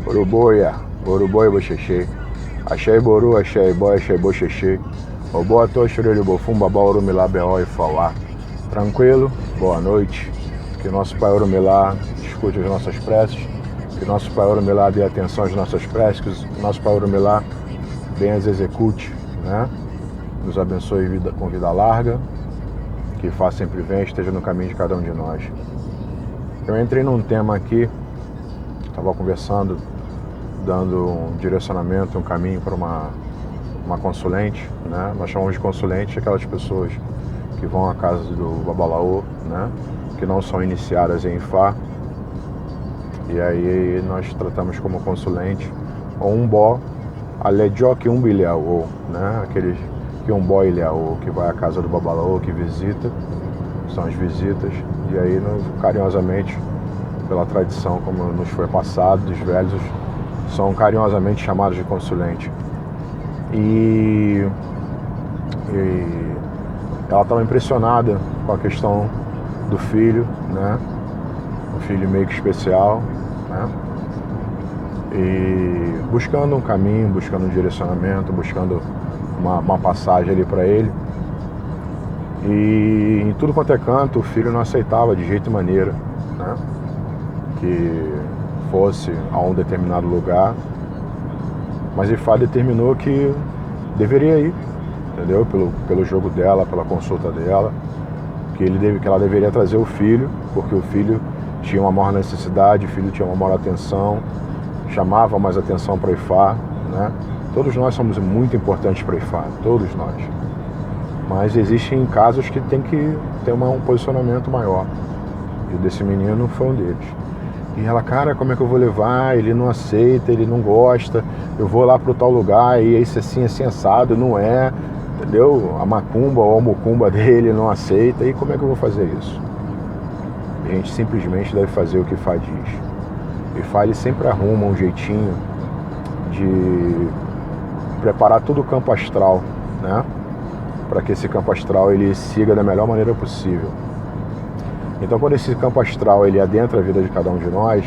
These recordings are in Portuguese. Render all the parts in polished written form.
Uruboia, Uruboia Boxexê, Axé Boru, Axé Boia, Axé Boxexê, Oboa Toxerê, Bofum, Babá, Urumilá, Beó e Fauá. Tranquilo? Boa noite. Que nosso Pai Urumilá escute as nossas preces, que nosso Pai Urumilá dê atenção às nossas preces, que nosso Pai Urumilá bem as execute, né? Nos abençoe com vida larga, que faça sempre bem, esteja no caminho de cada um de nós. Eu entrei num tema aqui, estava conversando, dando um direcionamento, um caminho para uma consulente, né? Nós chamamos de consulente aquelas pessoas que vão à casa do Babalaô, né? Que não são iniciadas em Ifá, e aí nós tratamos como consulente ou um bó, alejó que um bilhão, né? Aqueles que um bó ilhaô, que vai à casa do Babalaô, que visita, são as visitas, e aí carinhosamente, pela tradição como nos foi passado dos velhos, são carinhosamente chamados de consulente. E ela estava impressionada com a questão do filho, né? Um filho meio que especial, né? E buscando um caminho, buscando um direcionamento, buscando uma passagem ali para ele. E em tudo quanto é canto, o filho não aceitava de jeito e maneira, né? Que fosse a um determinado lugar, mas Ifá determinou que deveria ir, entendeu? Pelo jogo dela, pela consulta dela, que ela deveria trazer o filho, porque o filho tinha uma maior necessidade, o filho tinha uma maior atenção, chamava mais atenção para Ifá, né? Todos nós somos muito importantes para Ifá, todos nós. Mas existem casos que tem que ter um posicionamento maior. E o desse menino foi um deles. E ela, cara, como é que eu vou levar? Ele não aceita, ele não gosta. Eu vou lá pro tal lugar e isso assim assado, não é, entendeu? A macumba ou a mucumba dele não aceita. E como é que eu vou fazer isso? A gente simplesmente deve fazer o que Ifá diz. Ifá, ele sempre arruma um jeitinho de preparar todo o campo astral, né? Para que esse campo astral ele siga da melhor maneira possível. Então, quando esse campo astral ele adentra a vida de cada um de nós,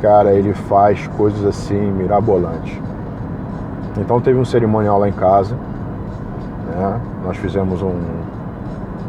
cara, ele faz coisas assim mirabolantes. Então, teve um cerimonial lá em casa, né? Nós fizemos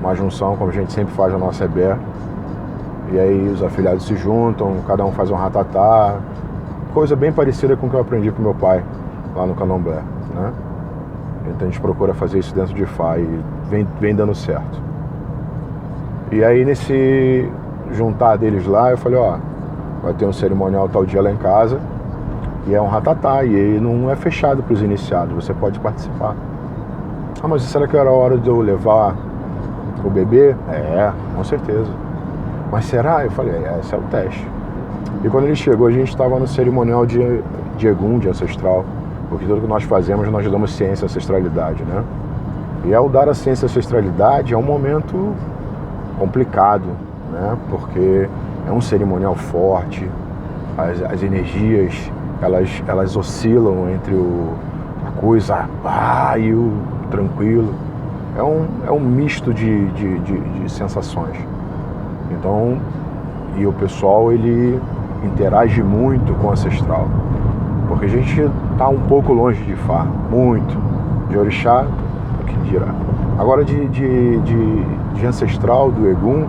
uma junção, como a gente sempre faz na nossa EBE, e aí os afiliados se juntam, cada um faz um ratatá, coisa bem parecida com o que eu aprendi com meu pai lá no Candomblé, né? Então a gente procura fazer isso dentro de Ifá e vem dando certo. E aí nesse juntar deles lá, eu falei, ó, vai ter um cerimonial tal dia lá em casa, e é um ratatá, e ele não é fechado para os iniciados, você pode participar. Ah, mas será que era a hora de eu levar o bebê? É, com certeza. Mas será? Eu falei, esse é o teste. E quando ele chegou, a gente estava no cerimonial de Egum, de ancestral, porque tudo que nós fazemos, nós damos ciência à ancestralidade, né? E ao dar a ciência à ancestralidade, é um momento complicado, né? Porque é um cerimonial forte, as energias, elas oscilam entre a coisa e o tranquilo. É um misto de sensações. Então, e o pessoal, ele interage muito com o ancestral. Porque a gente está um pouco longe de Ifá, muito. De Orixá, o que dirá. Agora, de ancestral, do Egum,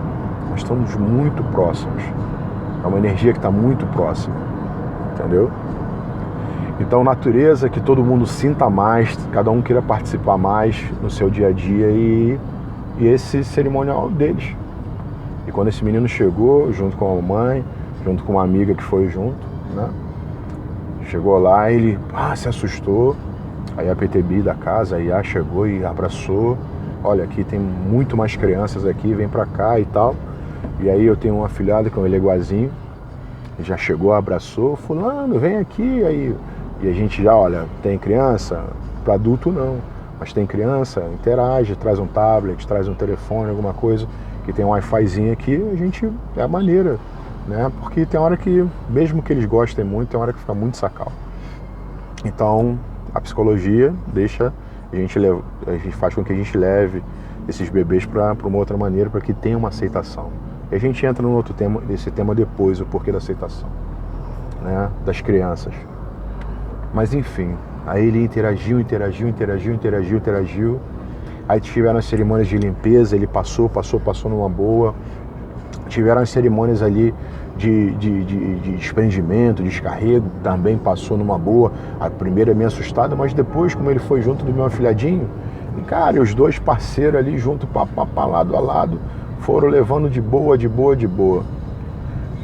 nós estamos muito próximos. É uma energia que está muito próxima, entendeu? Então, natureza que todo mundo sinta mais, cada um queira participar mais no seu dia a dia e esse cerimonial deles. E quando esse menino chegou, junto com a mãe, junto com uma amiga que foi junto, né? Chegou lá, ele se assustou. Aí a PTB da casa, a Iá, chegou e abraçou. Olha, aqui tem muito mais crianças aqui, vem pra cá e tal. E aí eu tenho um afilhado que é um Eleguazinho, já chegou, abraçou, fulano, vem aqui. Aí, e a gente já, olha, tem criança, para adulto não, mas tem criança, interage, traz um tablet, traz um telefone, alguma coisa, que tem um Wi-Fizinho aqui, a gente, é a maneira, né? Porque tem hora que, mesmo que eles gostem muito, tem hora que fica muito sacal. Então, a psicologia deixa, a gente faz com que a gente leve esses bebês para uma outra maneira, para que tenha uma aceitação. E a gente entra no outro tema, desse tema depois, o porquê da aceitação. né, das crianças. Mas enfim, aí ele interagiu. Aí tiveram as cerimônias de limpeza, ele passou numa boa. Tiveram as cerimônias ali de desprendimento, descarrego, também passou numa boa. A primeira meio assustada, mas depois, como ele foi junto do meu afilhadinho, cara, os dois parceiros ali junto, lado a lado, foram levando de boa.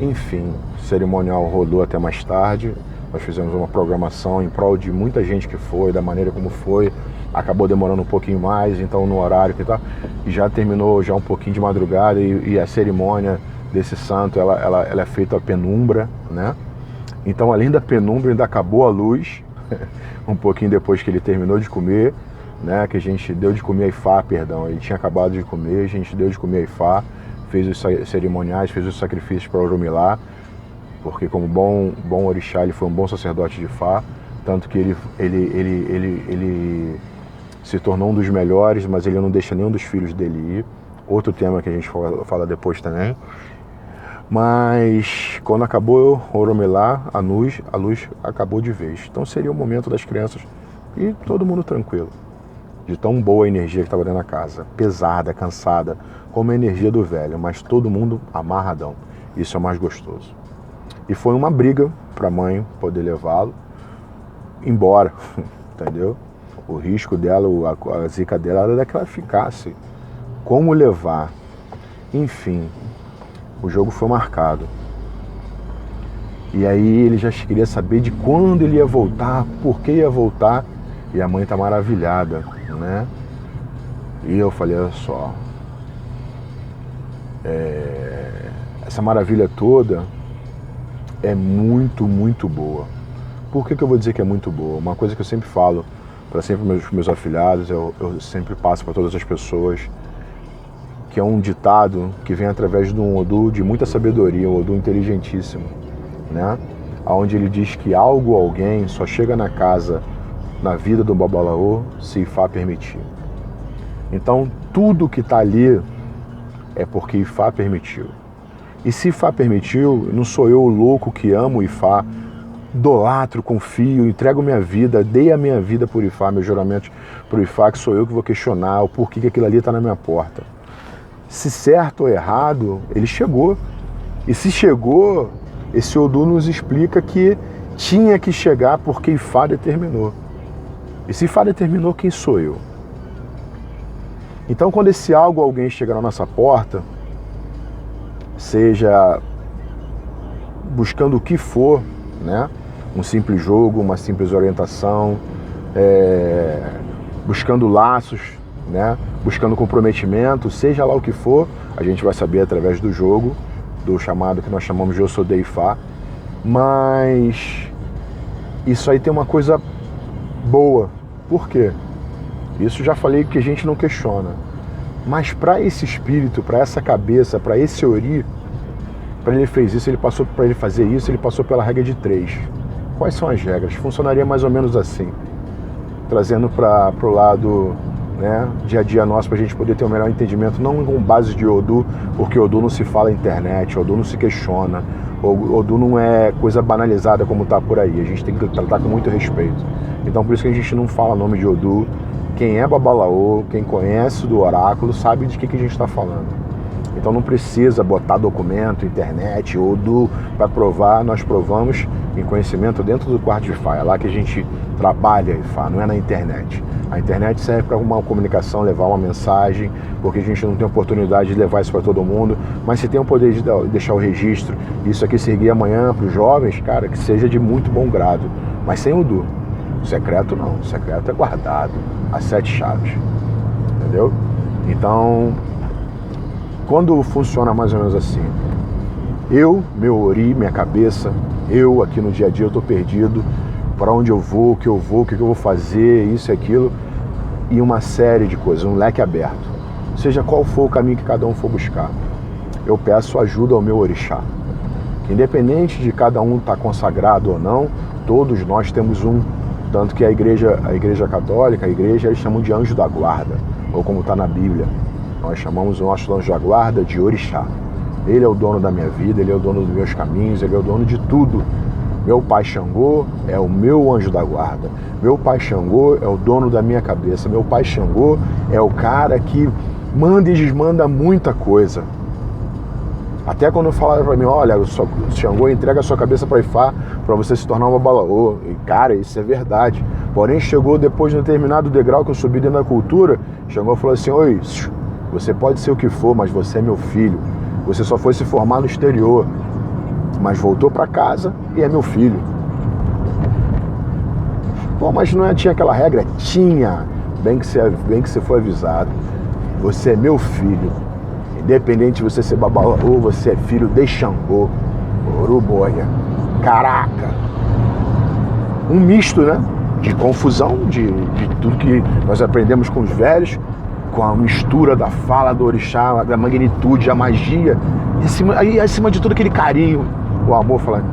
Enfim, o cerimonial rolou até mais tarde. Nós fizemos uma programação em prol de muita gente que foi, da maneira como foi. Acabou demorando um pouquinho mais, então no horário que tá, e já terminou já um pouquinho de madrugada, e a cerimônia desse santo, ela é feita à penumbra, né? Então, além da penumbra, ainda acabou a luz, um pouquinho depois que ele terminou de comer, né? Que a gente deu de comer a Ifá, perdão, ele tinha acabado de comer, a gente deu de comer a Ifá, fez os cerimoniais, fez os sacrifícios para Orumilá, porque como bom orixá, ele foi um bom sacerdote de Ifá, tanto que ele se tornou um dos melhores, mas ele não deixa nenhum dos filhos dele ir. Outro tema que a gente fala depois também. Mas quando acabou Orumilá, a luz acabou de vez. Então seria o momento das crianças e todo mundo tranquilo. De tão boa a energia que estava dentro da casa. Pesada, cansada, como a energia do velho, mas todo mundo amarradão. Isso é o mais gostoso. E foi uma briga para a mãe poder levá-lo embora, entendeu? O risco dela, a zica dela era que ela ficasse. Como levar? Enfim, o jogo foi marcado. E aí ele já queria saber de quando ele ia voltar, por que ia voltar. E a mãe tá maravilhada, né? E eu falei, olha só, essa maravilha toda é muito boa. Por que eu vou dizer que é muito boa? Uma coisa que eu sempre falo para sempre meus afilhados, eu sempre passo para todas as pessoas, que é um ditado que vem através de um Odu de muita sabedoria, um Odu inteligentíssimo, né? Onde ele diz que algo ou alguém só chega na casa, na vida do Babalaô, se Ifá permitir. Então, tudo que está ali é porque Ifá permitiu. E se Ifá permitiu, não sou eu o louco que amo Ifá, idolatro, confio, entrego minha vida, dei a minha vida por Ifá, meus juramentos por Ifá, que sou eu que vou questionar o porquê que aquilo ali está na minha porta. Se certo ou errado, ele chegou. E se chegou, esse Odu nos explica que tinha que chegar porque Ifá determinou. E se Ifá determinou, quem sou eu? Então, quando esse algo ou alguém chegar na nossa porta, seja buscando o que for, né? Um simples jogo, uma simples orientação, buscando laços, né? Buscando comprometimento, seja lá o que for, a gente vai saber através do jogo, do chamado que nós chamamos de Eu Sou de Ifá. Mas isso aí tem uma coisa boa. Por quê? Isso já falei que a gente não questiona. Mas para esse espírito, para essa cabeça, para esse Ori, para ele fez isso, para ele fazer isso, ele passou pela regra de 3. Quais são as regras? Funcionaria mais ou menos assim, trazendo para o lado, né, dia a dia nosso, para a gente poder ter um melhor entendimento, não com base de Odu, porque Odu não se fala na internet, Odu não se questiona, Odu não é coisa banalizada como está por aí, a gente tem que tratar com muito respeito. Então por isso que a gente não fala nome de Odu. Quem é Babalaô, quem conhece do oráculo, sabe de que a gente está falando. Então não precisa botar documento, internet, Odu para provar. Nós provamos em conhecimento dentro do quarto de Ifá. É lá que a gente trabalha Ifá, não é na internet. A internet serve para uma comunicação, levar uma mensagem, porque a gente não tem oportunidade de levar isso para todo mundo. Mas se tem o poder de deixar o registro, isso aqui seguir amanhã para os jovens, cara, que seja de muito bom grado. Mas sem Odu. Secreto não, o secreto é guardado, as 7 chaves, entendeu? Então, quando funciona mais ou menos assim, meu Ori, minha cabeça, eu aqui no dia a dia, eu tô perdido, para onde eu vou, o que eu vou fazer, isso e aquilo, e uma série de coisas, um leque aberto, seja qual for o caminho que cada um for buscar, eu peço ajuda ao meu orixá, que independente de cada um estar consagrado ou não, todos nós temos um. Tanto que a igreja católica, eles chamam de anjo da guarda, ou como está na Bíblia, nós chamamos o nosso anjo da guarda de orixá. Ele é o dono da minha vida, ele é o dono dos meus caminhos, ele é o dono de tudo, Meu pai Xangô é o meu anjo da guarda. Meu pai Xangô é o dono da minha cabeça. Meu pai Xangô é o cara que manda e desmanda muita coisa. Até quando falaram pra mim, olha, o Xangô entrega a sua cabeça para Ifá para você se tornar uma balaô. E cara, isso é verdade. Porém, chegou depois de um determinado degrau que eu subi dentro da cultura, Xangô falou assim, oi, você pode ser o que for, mas você é meu filho. Você só foi se formar no exterior, mas voltou para casa e é meu filho. Pô, mas não tinha aquela regra? Tinha. Bem que você foi avisado. Você é meu filho. Independente de você ser babalaô, você é filho de Xangô. Uruboia. Caraca. Um misto, né? De confusão, de tudo que nós aprendemos com os velhos, com a mistura da fala do orixá, da magnitude, a magia. E acima de tudo aquele carinho, o amor, falando,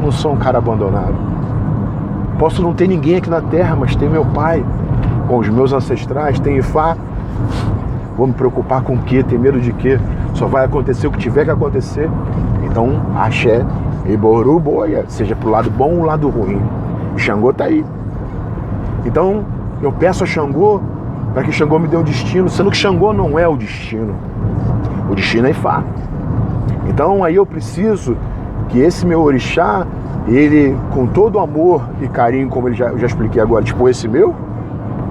não sou um cara abandonado. Posso não ter ninguém aqui na terra, mas tem meu pai, com os meus ancestrais, tem Ifá. Vou me preocupar com o quê? Ter medo de quê? Só vai acontecer o que tiver que acontecer. Então, axé e boruboia, seja pro lado bom ou lado ruim. E Xangô tá aí. Então, eu peço a Xangô para que Xangô me dê um destino, sendo que Xangô não é o destino. O destino é Ifá. Então, aí eu preciso que esse meu orixá, ele, com todo o amor e carinho, como eu já expliquei agora, tipo esse meu,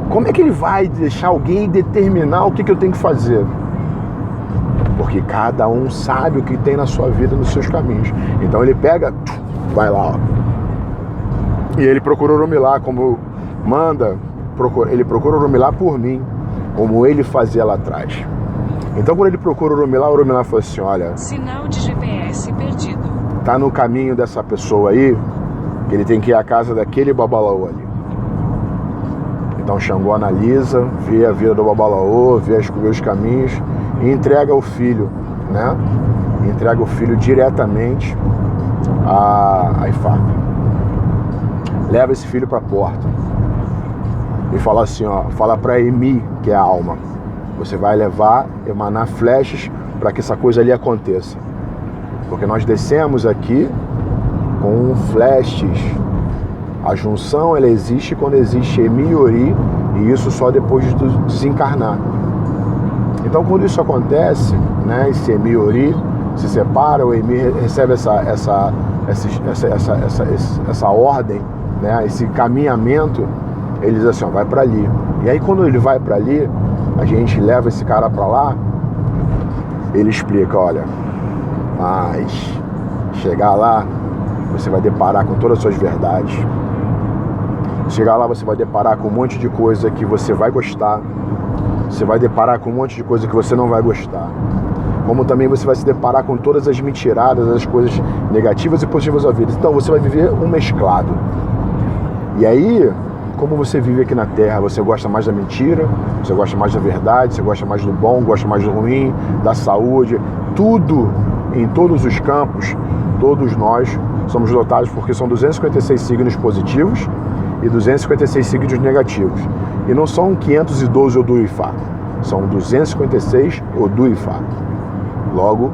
como é que ele vai deixar alguém determinar o que eu tenho que fazer? Porque cada um sabe o que tem na sua vida, nos seus caminhos. Então ele pega, vai lá, ó. E ele procura Oromilá, como manda, ele procura Oromilá por mim, como ele fazia lá atrás. Então quando ele procura Oromilá, Oromilá falou assim, olha, sinal de GPS perdido. Tá no caminho dessa pessoa aí, que ele tem que ir à casa daquele babalaô ali. Então Xangô analisa, vê a vida do babalaô, vê os caminhos e entrega o filho, né? Entrega o filho diretamente a Ifá. Leva esse filho para a porta e fala assim, ó, fala para Emi, que é a alma, você vai levar, emanar flechas para que essa coisa ali aconteça. Porque nós descemos aqui com flashes. A junção, ela existe quando existe Emi e Ori, e isso só depois de desencarnar. Então, quando isso acontece, né, esse Emi e Ori se separa, o Emi recebe essa ordem, né, esse caminhamento, ele diz assim, ó, vai para ali. E aí, quando ele vai para ali, a gente leva esse cara para lá, ele explica, olha, mas chegar lá, você vai deparar com todas as suas verdades. Chegar lá, você vai deparar com um monte de coisa que você vai gostar. Você vai deparar com um monte de coisa que você não vai gostar. Como também você vai se deparar com todas as mentiradas, as coisas negativas e positivas da vida. Então você vai viver um mesclado. E aí, como você vive aqui na Terra, você gosta mais da mentira, você gosta mais da verdade, você gosta mais do bom, gosta mais do ruim, da saúde, tudo, em todos os campos, todos nós somos dotados, porque são 256 signos positivos e 256 signos negativos. E não são 512 Odu Ifá, são 256 Odu Ifá. Logo,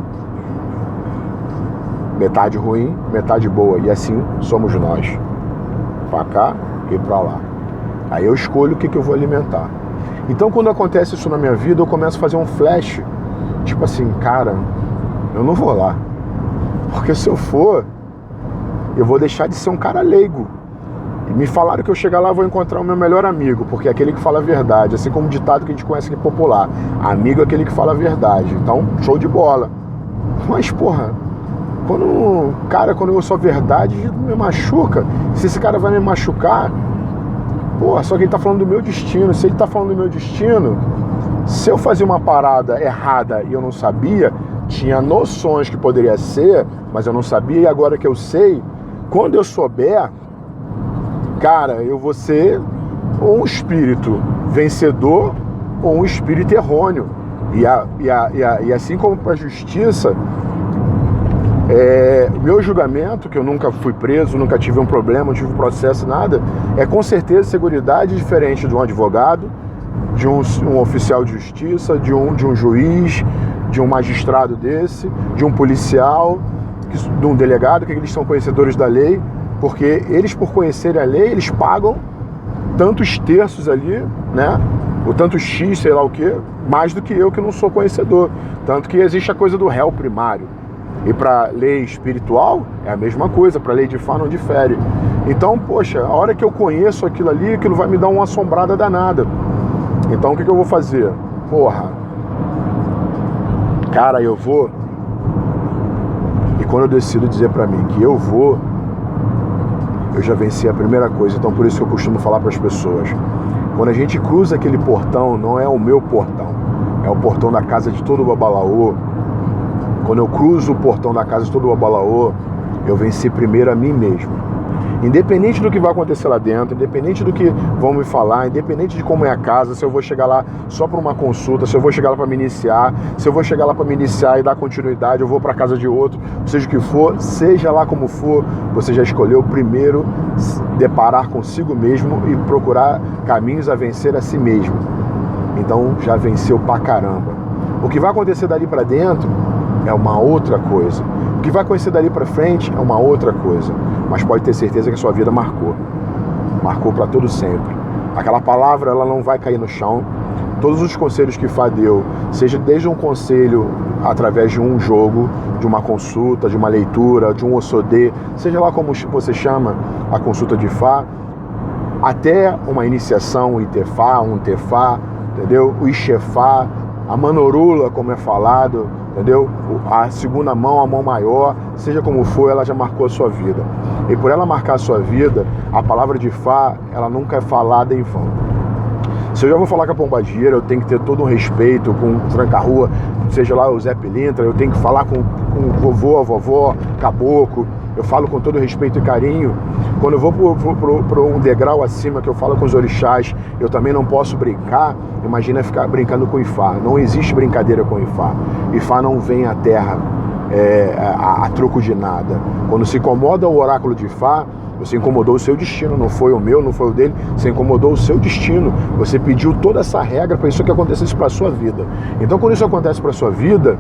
metade ruim, metade boa. E assim somos nós, para cá e para lá. Aí eu escolho o que eu vou alimentar. Então quando acontece isso na minha vida, eu começo a fazer um flash. Tipo assim, cara, eu não vou lá. Porque se eu for, eu vou deixar de ser um cara leigo. E me falaram que eu chegar lá, eu vou encontrar o meu melhor amigo, porque é aquele que fala a verdade, assim como o ditado que a gente conhece aqui popular. Amigo é aquele que fala a verdade. Então, show de bola. Mas, porra, quando eu sou a verdade, me machuca. Se esse cara vai me machucar, porra, só que ele tá falando do meu destino. Se ele tá falando do meu destino, se eu fazer uma parada errada e eu não sabia, tinha noções que poderia ser, mas eu não sabia, e agora que eu sei, quando eu souber, cara, eu vou ser ou um espírito vencedor ou um espírito errôneo. E assim como para a justiça, meu julgamento, que eu nunca fui preso, nunca tive um problema, não tive um processo, nada, é com certeza seguridade diferente de um advogado, de um oficial de justiça, de um juiz, de um magistrado desse, de um policial, de um delegado, que eles são conhecedores da lei. Porque eles, por conhecerem a lei, eles pagam tantos terços ali, né? Ou tanto X, sei lá o quê, mais do que eu que não sou conhecedor. Tanto que existe a coisa do réu primário. E para lei espiritual é a mesma coisa, para lei de Fá não difere. Então, poxa, a hora que eu conheço aquilo ali, aquilo vai me dar uma assombrada danada. Então o que eu vou fazer? Porra, cara, eu vou. E quando eu decido dizer para mim que eu vou, eu já venci a primeira coisa. Então por isso que eu costumo falar para as pessoas: quando a gente cruza aquele portão, não é o meu portão, é o portão da casa de todo o Babalaô. Quando eu cruzo o portão da casa de todo o Babalaô, eu venci primeiro a mim mesmo. Independente do que vai acontecer lá dentro, independente do que vão me falar, independente de como é a casa, se eu vou chegar lá só para uma consulta, se eu vou chegar lá para me iniciar, se eu vou chegar lá para me iniciar e dar continuidade, eu vou para a casa de outro, seja o que for, seja lá como for, você já escolheu primeiro deparar consigo mesmo e procurar caminhos a vencer a si mesmo. Então já venceu pra caramba. O que vai acontecer dali para dentro é uma outra coisa. O que vai acontecer dali para frente é uma outra coisa. Mas pode ter certeza que a sua vida marcou. Marcou para todo sempre. Aquela palavra, ela não vai cair no chão. Todos os conselhos que Fá deu, seja desde um conselho através de um jogo, de uma consulta, de uma leitura, de um Ossodê, seja lá como você chama a consulta de Fá, até uma iniciação, o Itefá, um Tefá, entendeu? O Ixefá, a Manorula, como é falado, entendeu? A segunda mão, a mão maior, seja como for, ela já marcou a sua vida. E por ela marcar a sua vida, a palavra de Fá, ela nunca é falada em vão. Se eu já vou falar com a pombagira, eu tenho que ter todo um respeito com o tranca-rua, seja lá o Zé Pilintra, eu tenho que falar com o vovô, a vovó, caboclo, eu falo com todo respeito e carinho. Quando eu vou para um degrau acima, que eu falo com os orixás, eu também não posso brincar. Imagina ficar brincando com Ifá. Não existe brincadeira com Ifá. Ifá não vem à terra a troco de nada. Quando se incomoda o oráculo de Ifá, você incomodou o seu destino, não foi o meu, não foi o dele, você incomodou o seu destino. Você pediu toda essa regra para isso que acontecesse para a sua vida. Então quando isso acontece para a sua vida,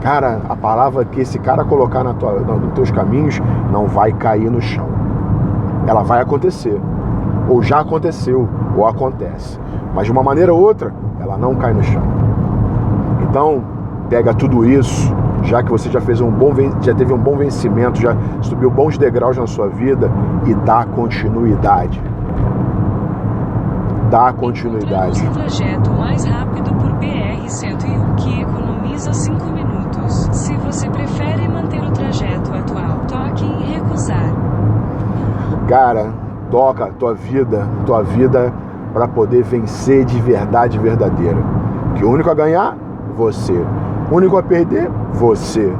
cara, a palavra que esse cara colocar nos teus caminhos não vai cair no chão. Ela vai acontecer, ou já aconteceu, ou acontece. Mas de uma maneira ou outra, ela não cai no chão. Então, pega tudo isso, já que você já teve um bom vencimento, já subiu bons degraus na sua vida, e dá continuidade. Dá continuidade. Encontramos o trajeto mais rápido por BR-101 que economiza 5 minutos. Se você prefere manter o trajeto atual, toque em recusar. Cara, toca tua vida para poder vencer de verdade verdadeira. Que o único a ganhar, você. O único a perder, você.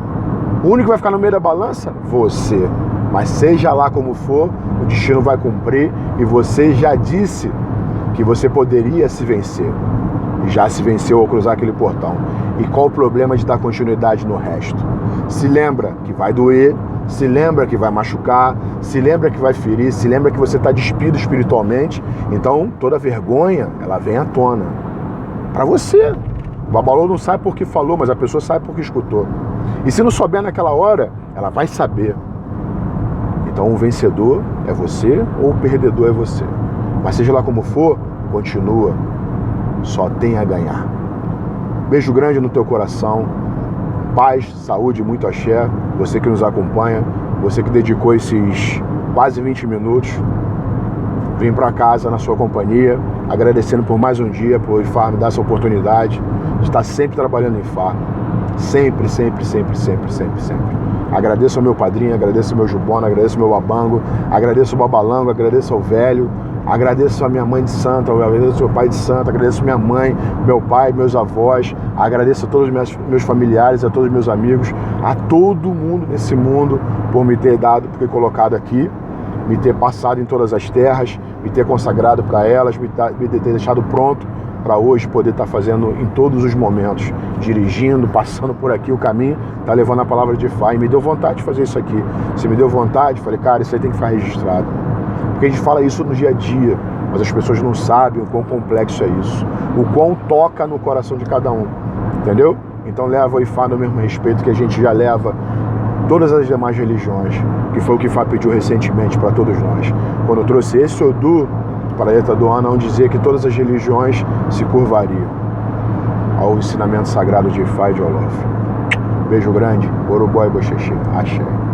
O único que vai ficar no meio da balança, você. Mas seja lá como for, o destino vai cumprir, e você já disse que você poderia se vencer. E já se venceu ao cruzar aquele portão. E qual o problema de dar continuidade no resto? Se lembra que vai doer, se lembra que vai machucar, se lembra que vai ferir, se lembra que você está despido espiritualmente. Então toda vergonha, ela vem à tona. Para você. O Babalô não sabe por que falou, mas a pessoa sabe por que escutou. E se não souber naquela hora, ela vai saber. Então o vencedor é você, ou o perdedor é você. Mas seja lá como for, continua. Só tem a ganhar. Beijo grande no teu coração. Paz, saúde, muito axé. Você que nos acompanha, você que dedicou esses quase 20 minutos, vim para casa na sua companhia, agradecendo por mais um dia, por Ifá me dar essa oportunidade de estar sempre trabalhando em Ifá. Sempre, sempre, sempre, sempre, sempre, sempre. Agradeço ao meu padrinho, agradeço ao meu Jubona, agradeço ao meu Babango, agradeço ao Babalango, agradeço ao velho, agradeço a minha mãe de santa, agradeço ao meu pai de santa, agradeço a minha mãe, meu pai, meus avós, agradeço a todos os meus familiares, a todos os meus amigos, a todo mundo nesse mundo por me ter dado, por ter colocado aqui, me ter passado em todas as terras, me ter consagrado para elas, me ter deixado pronto para hoje poder estar fazendo em todos os momentos, dirigindo, passando por aqui o caminho, tá levando a palavra de Ifá, e me deu vontade de fazer isso aqui. Se me deu vontade, falei, cara, isso aí tem que ficar registrado. Porque a gente fala isso no dia a dia, mas as pessoas não sabem o quão complexo é isso, o quão toca no coração de cada um, entendeu? Então leva o Ifá no mesmo respeito que a gente já leva todas as demais religiões, que foi o que Fá pediu recentemente para todos nós. Quando eu trouxe esse Odu para a letra do ano, onde dizia que todas as religiões se curvariam ao ensinamento sagrado de Ifá e de Olof. Beijo grande, Orobó e Boxexê. Axé.